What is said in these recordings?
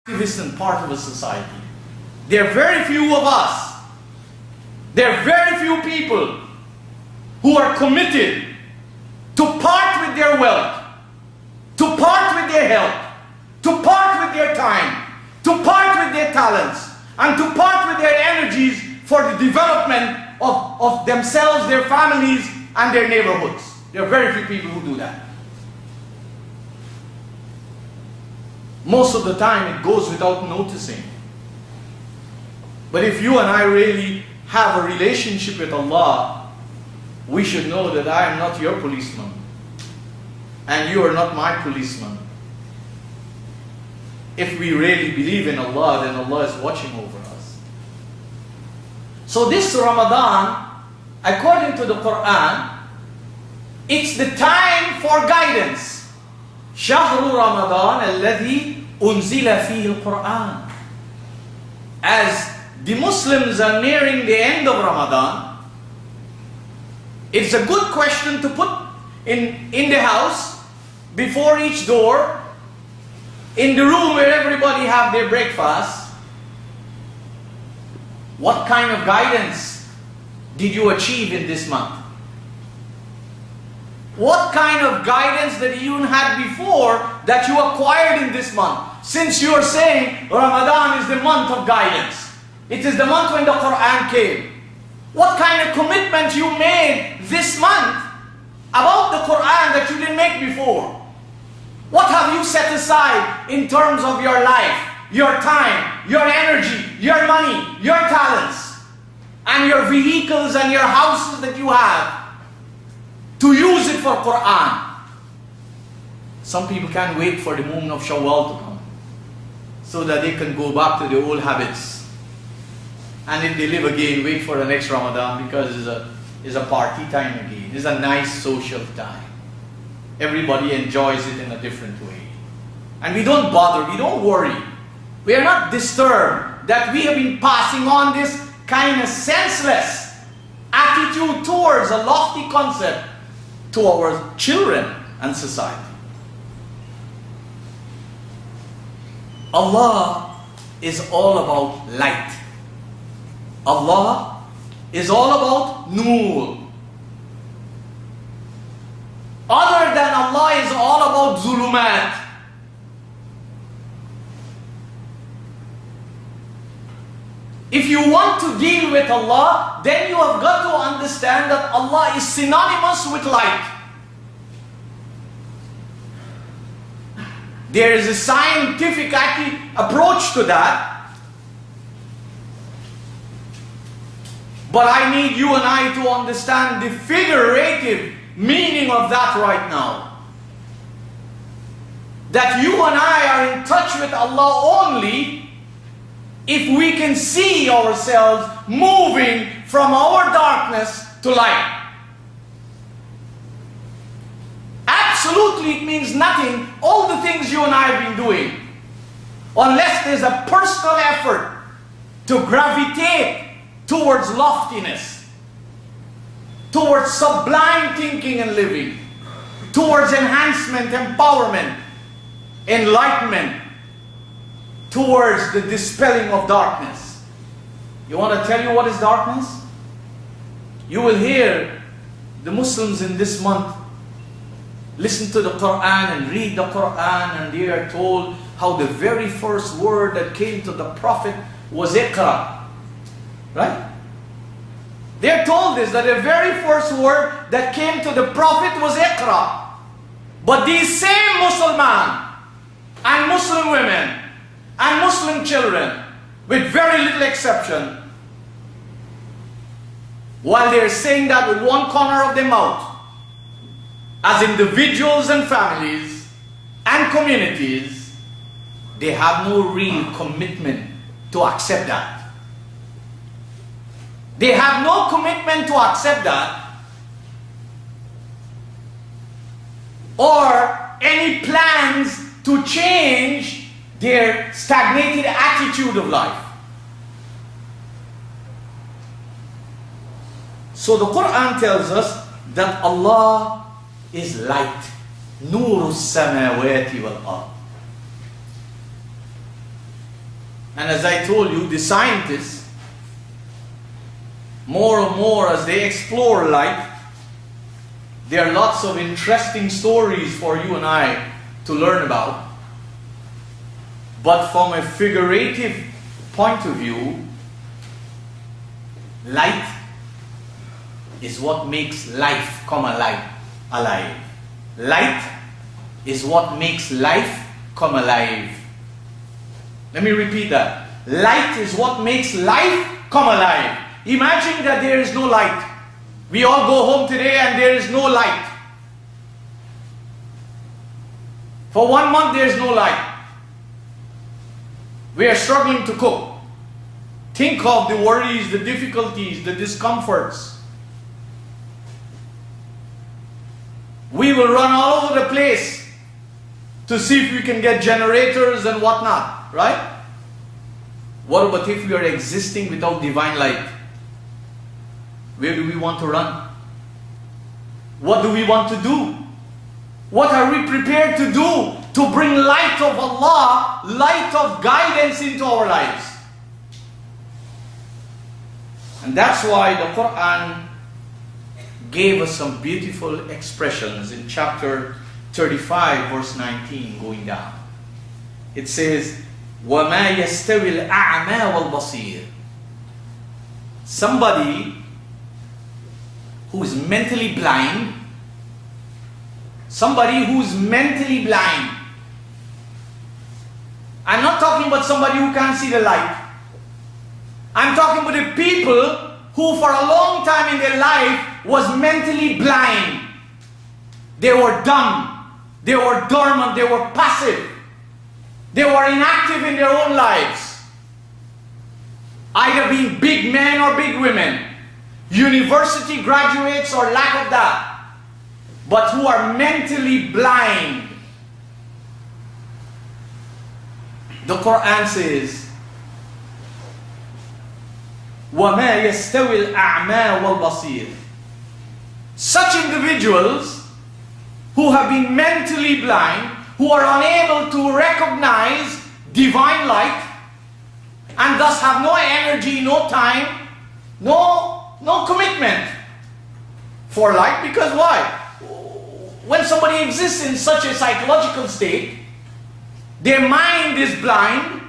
activist part of a society. There are very few of us. There are very few people who are committed to part with their wealth, to part with their health, to part with their time, to part with their talents, and to part with their energies for the development of themselves, their families, and their neighborhoods. There are very few people who do that. Most of the time it goes without noticing. But if you and I really have a relationship with Allah, we should know that I am not your policeman and you are not my policeman. If we really believe in Allah, then Allah is watching over us. So this Ramadan, according to the Qur'an, it's the time for guidance. شهر رمضان الذي أنزل فيه القرآن. As the Muslims are nearing the end of Ramadan, it's a good question to put in the house, before each door, in the room where everybody have their breakfast. What kind of guidance did you achieve in this month? What kind of guidance that you had before that you acquired in this month? Since you are saying Ramadan is the month of guidance, it is the month when the Qur'an came. What kind of commitment you made this month about the Qur'an that you didn't make before? What have you set aside in terms of your life, your time, your energy, your money, your talents, and your vehicles and your houses that you have to use it for Qur'an? Some people can't wait for the moon of Shawwal to come so that they can go back to their old habits. And if they live again, wait for the next Ramadan because it's a party time again. It's a nice social time. Everybody enjoys it in a different way. And we don't bother, we don't worry. We are not disturbed that we have been passing on this kind of senseless attitude towards a lofty concept to our children and society. Allah is all about light. Allah is all about nur. Other than Allah is all about zulumat. If you want to deal with Allah, then you have got to understand that Allah is synonymous with light. There is a scientific approach to that. But I need you and I to understand the figurative meaning of that right now. That you and I are in touch with Allah only if we can see ourselves moving from our darkness to light. Absolutely, it means nothing, all the things you and I have been doing, unless there's a personal effort to gravitate towards loftiness, towards sublime thinking and living, towards enhancement, empowerment, enlightenment, towards the dispelling of darkness. You want to tell you what is darkness? You will hear the Muslims in this month listen to the Qur'an and read the Qur'an, and they are told how the very first word that came to the Prophet was Iqra. Right? They're told this, that the very first word that came to the Prophet was Iqra. But these same Muslim and Muslim women and Muslim children, with very little exception, while they're saying that with one corner of their mouth, as individuals and families and communities, they have no real commitment to accept that. They have no commitment to accept that, or any plans to change their stagnated attitude of life. So the Quran tells us that Allah is light. Nuru samawati wal ard. And as I told you, the scientists, more and more as they explore light, there are lots of interesting stories for you and I to learn about. But from a figurative point of view, light is what makes life come alive. Light is what makes life come alive. Let me repeat that. Light is what makes life come alive. Imagine that there is no light. We all go home today and there is no light. For 1 month there is no light. We are struggling to cook. Think of the worries, the difficulties, the discomforts. We will run all over the place to see if we can get generators and whatnot, right? What about if we are existing without divine light? Where do we want to run? What do we want to do? What are we prepared to do to bring light of Allah, light of guidance into our lives? And that's why the Qur'an gave us some beautiful expressions in chapter 35 verse 19 going down. It says, وَمَا يَسْتَوِي الْأَعْمَى وَالْبَصِيرِ. Somebody who is mentally blind, somebody who is mentally blind. I'm not talking about somebody who can't see the light. I'm talking about the people who for a long time in their life was mentally blind. They were dumb, they were dormant, they were passive, they were inactive in their own lives. Either being big men or big women, university graduates or lack of that, but who are mentally blind. The Quran says, وَمَا يَسْتَوِي الْأَعْمَى وَالْبَصِيرِ. Such individuals who have been mentally blind, who are unable to recognize divine light, and thus have no energy, no time, no commitment for light. Because why? When somebody exists in such a psychological state, their mind is blind,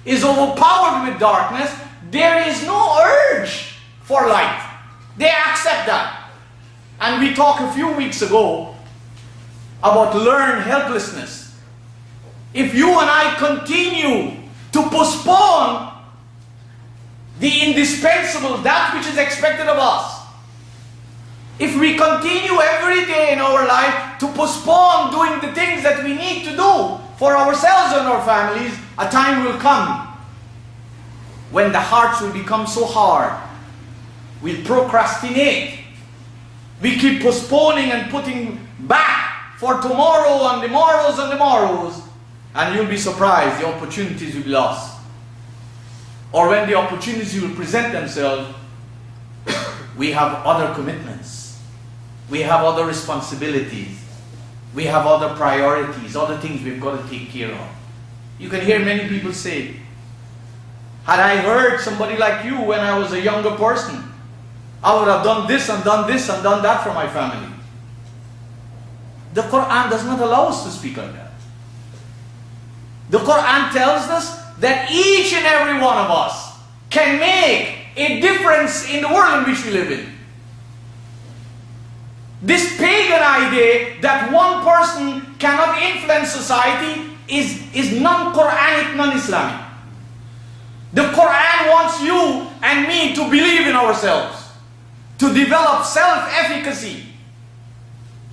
is overpowered with darkness, there is no urge for light. They accept that. And we talked a few weeks ago about learned helplessness. If you and I continue to postpone the indispensable, that which is expected of us, if we continue every day in our life to postpone doing the things that we need to do for ourselves and our families, a time will come when the hearts will become so hard. We'll procrastinate. We keep postponing and putting back for tomorrow and the morrows and the morrows, and you'll be surprised the opportunities will be lost. Or when the opportunities will present themselves, we have other commitments, we have other responsibilities, we have other priorities, other things we've got to take care of. You can hear many people say, had I heard somebody like you when I was a younger person, I would have done this and done this and done that for my family. The Quran does not allow us to speak like that. The Quran tells us that each and every one of us can make a difference in the world in which we live in. This pagan idea that one person cannot influence society is non-Qur'anic, non-Islamic. The Quran wants you and me to believe in ourselves, to develop self-efficacy.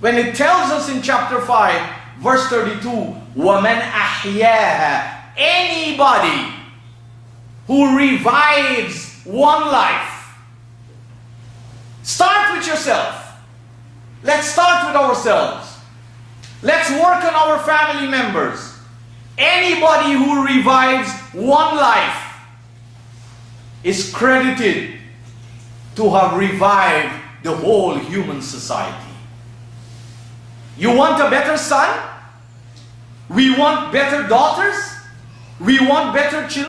When it tells us in chapter 5, verse 32, وَمَنْ أَحْيَاهَا, anybody who revives one life. Start with yourself. Let's start with ourselves. Let's work on our family members. Anybody who revives one life is credited to have revived the whole human society. You want a better son? We want better daughters? We want better children?